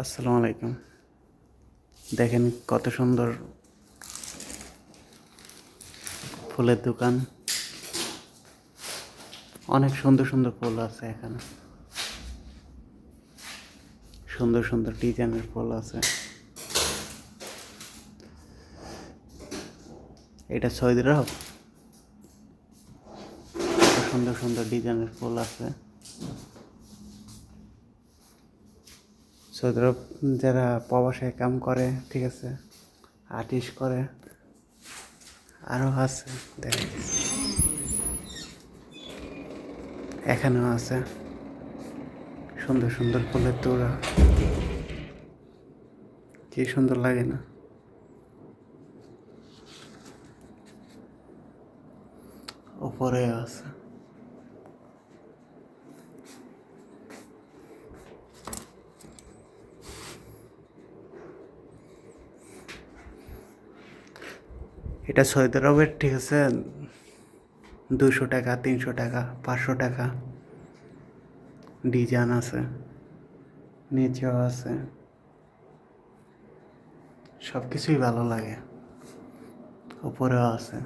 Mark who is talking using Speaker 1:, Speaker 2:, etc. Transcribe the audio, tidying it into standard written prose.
Speaker 1: আসসালামু আলাইকুম। দেখেন কত সুন্দর ফুলের দোকান। অনেক সুন্দর সুন্দর ফুল আছে এখানে। সুন্দর সুন্দর ডিজাইনের ফুল আছে। এটা সৌদি আরব। কত সুন্দর সুন্দর ডিজাইনের ফুল আছে। সৌদি আরব যারা প্রবাসে কাম করে, ঠিক আছে, আর্টিস্ট করে, আরও আছে। দেখেন এখানেও আছে সুন্দর সুন্দর ফুলের তোড়া। কি সুন্দর লাগে না? উপরে আছে। এটা সৌদি আরবের, ঠিক আছে, 200 টাকা, 300 টাকা, 500 টাকা ডিজাইন আছে। নিচেও আছে। সব কিছুই ভালো লাগে। উপরেও আছে।